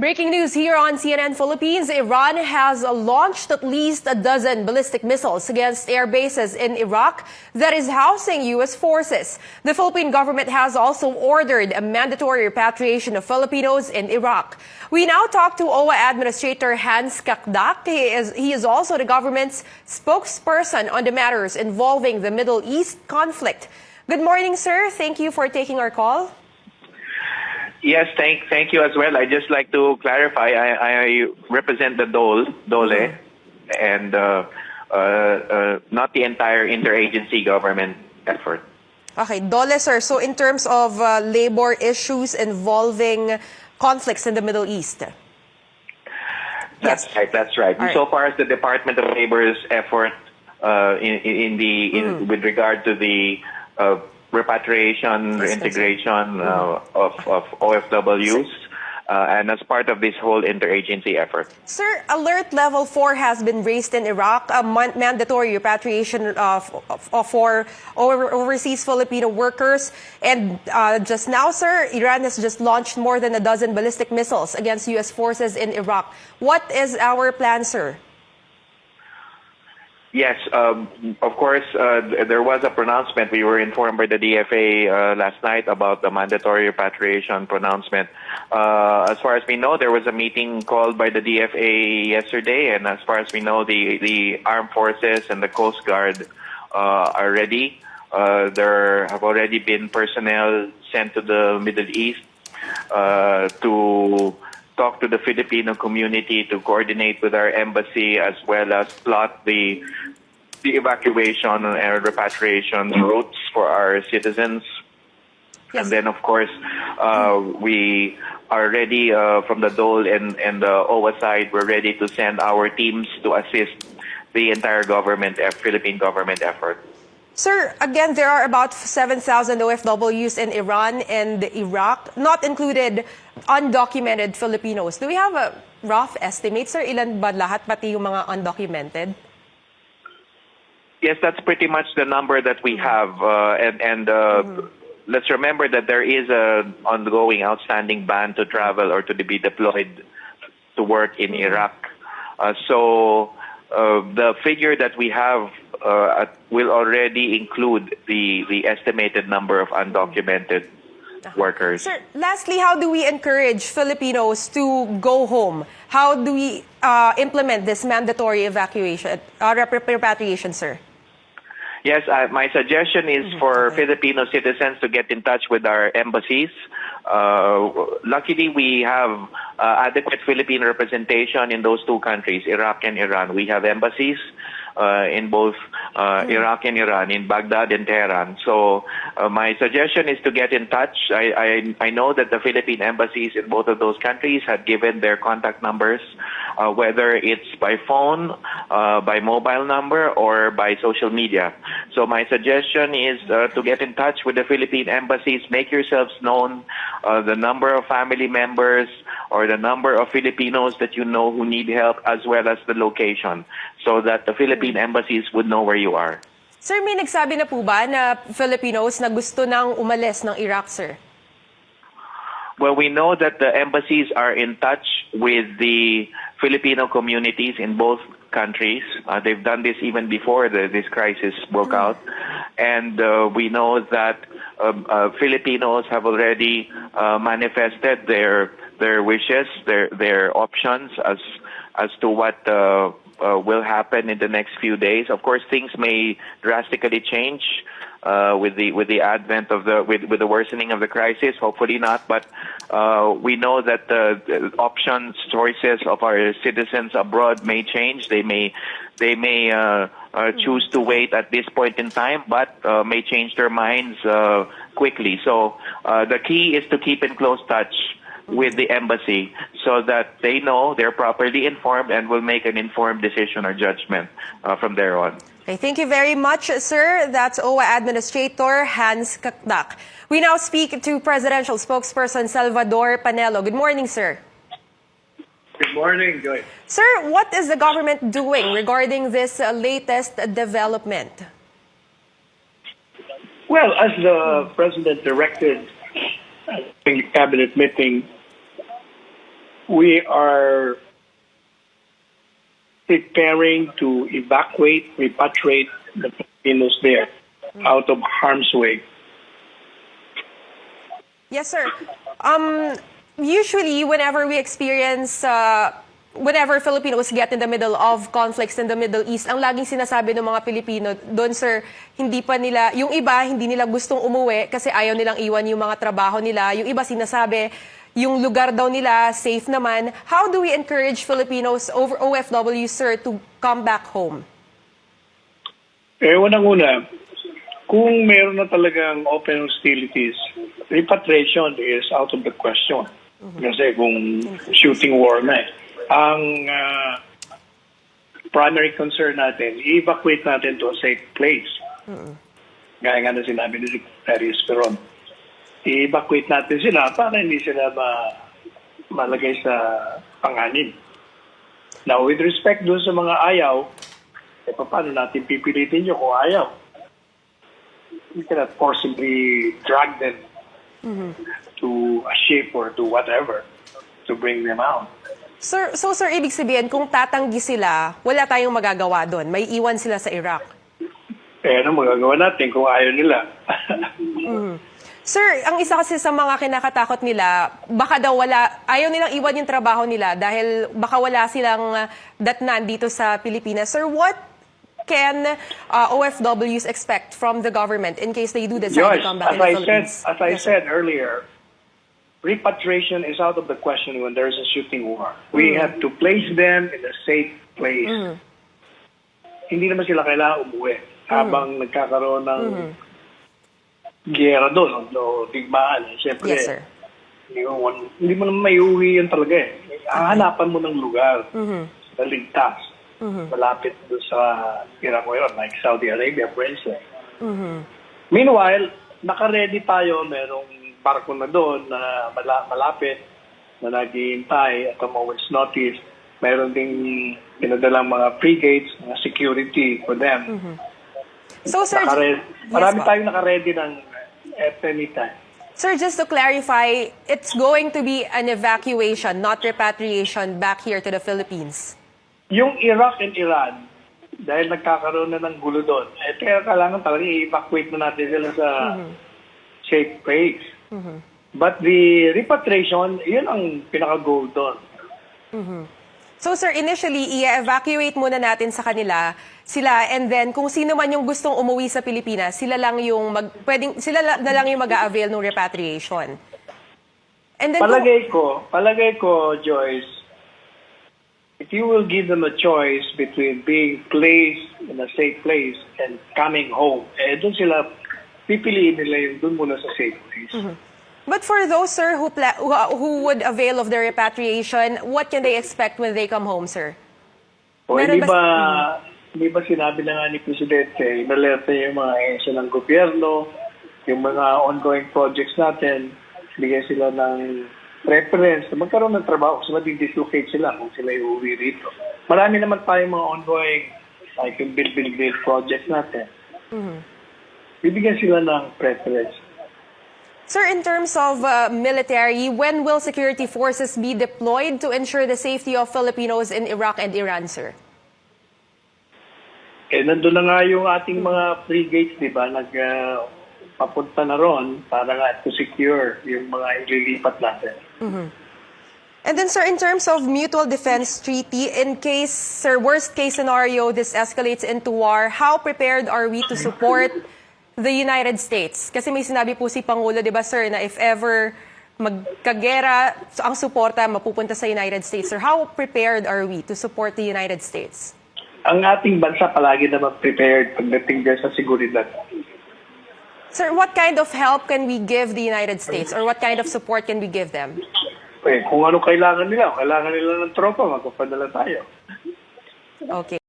Breaking news here on CNN Philippines. Iran has launched at least a dozen ballistic missiles against air bases in Iraq that is housing U.S. forces. The Philippine government has also ordered a mandatory repatriation of Filipinos in Iraq. We now talk to OWA Administrator Hans Kakdak. He is also the government's spokesperson on the matters involving the Middle East conflict. Good morning, sir. Thank you for taking our call. Yes, thank you as well. I just like to clarify. I represent the Dole, and not the entire interagency government effort. Okay, Dole, sir. So in terms of labor issues involving conflicts in the Middle East. That's right. That's right. Right. So far as the Department of Labor's effort with regard to the repatriation, reintegration of OFWs, and as part of this whole interagency effort. Sir, Alert Level 4 has been raised in Iraq, a mandatory repatriation for overseas Filipino workers. And just now, sir, Iran has just launched more than a dozen ballistic missiles against U.S. forces in Iraq. What is our plan, sir? Yes, of course, there was a pronouncement. We were informed by the DFA last night about the mandatory repatriation pronouncement. As far as we know, there was a meeting called by the DFA yesterday, and as far as we know, the armed forces and the Coast Guard are ready. There have already been personnel sent to the Middle East to talk to the Filipino community, to coordinate with our embassy, as well as plot the evacuation and repatriation routes for our citizens. Yes. And then, of course, we are ready from the Dole and the OWA side. We're ready to send our teams to assist the entire Philippine government effort. Sir, again, there are about 7,000 OFWs in Iran and Iraq, not included undocumented Filipinos. Do we have a rough estimate, sir? Ilan ba lahat, pati yung mga undocumented? Yes, that's pretty much the number that we have. Let's remember that there is an ongoing outstanding ban to travel or to be deployed to work in Iraq. So the figure that we have will already include the estimated number of undocumented workers. Sir, lastly, how do we encourage Filipinos to go home? How do we implement this mandatory repatriation, sir? Yes, my suggestion is for Filipino citizens to get in touch with our embassies. Luckily, we have adequate Philippine representation in those two countries, Iraq and Iran. We have embassies in both Iraq and Iran, in Baghdad and Tehran. So my suggestion is to get in touch. I know that the Philippine embassies in both of those countries had given their contact numbers, whether it's by phone, by mobile number, or by social media. So my suggestion is to get in touch with the Philippine embassies, make yourselves known, the number of family members or the number of Filipinos that you know who need help, as well as the location, so that the Philippine embassies would know where you are. Sir, may nagsabi na po ba na Filipinos na gusto nang umalis ng Iraq, sir? Well, we know that the embassies are in touch with the Filipino communities in both countries. They've done this even before this crisis broke out. And we know that Filipinos have already manifested their wishes, their options as to what will happen in the next few days. Of course, things may drastically change with the advent of with the worsening of the crisis. Hopefully not, but we know that the options, choices of our citizens abroad may change. They may choose to wait at this point in time, but may change their minds quickly. So the key is to keep in close touch with the embassy so that they know they're properly informed and will make an informed decision or judgment from there on. Okay, thank you very much, sir. That's OWA Administrator Hans Kakdak. We now speak to Presidential Spokesperson Salvador Panelo. Good morning, sir. Good morning, Joy. Sir, what is the government doing regarding this latest development? Well, as the President directed in the cabinet meeting, we are preparing to evacuate, repatriate the Filipinos there out of harm's way. Yes, sir. Usually, whenever we experience, whenever Filipinos get in the middle of conflicts in the Middle East, ang laging sinasabi ng mga Pilipino, doon, sir, hindi pa nila, yung iba, hindi nila gustong umuwi kasi ayaw nilang iwan yung mga trabaho nila. Yung iba sinasabi, yung lugar daw nila, safe naman. How do we encourage Filipinos over OFW, sir, to come back home? Unang-una, kung meron na talagang open hostilities, repatriation is out of the question. Kasi kung shooting war na ang primary concern natin, i-evacuate natin to a safe place. Gaya nga na sinabi ni Secretary Esperon. I-evacuate natin sila para hindi sila malagay sa panganib. Now, with respect doon sa mga ayaw, paano natin pipilitin nyo kung ayaw? We cannot forcibly drag them to a ship or to whatever to bring them out. Sir, sir, ibig sabihin, kung tatanggi sila, wala tayong magagawa doon. May iwan sila sa Iraq. Ano magagawa natin kung ayaw nila? Sir, ang isa kasi sa mga kinakatakot nila, baka daw ayaw nilang iwan yung trabaho nila dahil baka wala silang datnan dito sa Pilipinas. Sir, what can OFWs expect from the government in case they do decide to come back in the Philippines? As I said earlier, repatriation is out of the question when there's a shooting war. We have to place them in a safe place. Hindi naman sila kailangan umuwi habang nagkakaroon ng giyera doon o digmaan. Siyempre, Yes, sir. hindi mo naman may uwi yan talaga eh. Hahanapan mo ng lugar na ligtas. Malapit doon sa Iraq ngayon, like Saudi Arabia, for instance. Meanwhile, naka-ready tayo, merong barko na doon na malapit na naghihintay at a moment's notice. Meron ding pinadalang mga frigates, mga security for them. So, sir, marami tayong naka-ready ng at any time. Sir, just to clarify, it's going to be an evacuation, not repatriation back here to the Philippines. Yung Iraq and Iran, dahil nagkakaroon na ng gulo doon, kaya kailangan talaga i-evacuate na natin sila sa safe place. But the repatriation, yun ang pinaka-goal doon. So, sir, initially, i-evacuate muna natin sa kanila, sila, and then kung sino man yung gustong umuwi sa Pilipinas, sila lang yung na lang yung mag-a-avail ng repatriation. And then palagay ko, Joyce, if you will give them a choice between being placed in a safe place and coming home, doon sila, pipiliin nila yung doon muna sa safe place. But for those, sir, who would avail of the repatriation, what can they expect when they come home, sir? O hindi ba sinabi na nga ni Presidente, inalerta yung mga ahensya ng gobyerno, yung mga ongoing projects natin, bigyan sila ng preference na magkaroon ng trabaho kasi madi-dislocate sila kung sila iuwi rito. Marami naman tayong mga ongoing like yung build projects natin. Bibigyan sila ng preference. Sir, in terms of military, when will security forces be deployed to ensure the safety of Filipinos in Iraq and Iran, sir? Nandun na nga yung ating mga frigates, di ba? Papunta na ron para nga to secure yung mga ililipat natin. And then, sir, in terms of mutual defense treaty, in case, sir, worst case scenario, this escalates into war, how prepared are we to support the United States? Kasi may sinabi po si Pangulo, di ba, sir, na if ever magkagera, ang suporta mapupunta sa United States. Sir, how prepared are we to support the United States? Ang ating bansa palagi naman prepared pagdating dyan sa seguridad. Sir, what kind of help can we give the United States or what kind of support can we give them? Kung ano kailangan nila ng tropa, magpapadala tayo. Okay.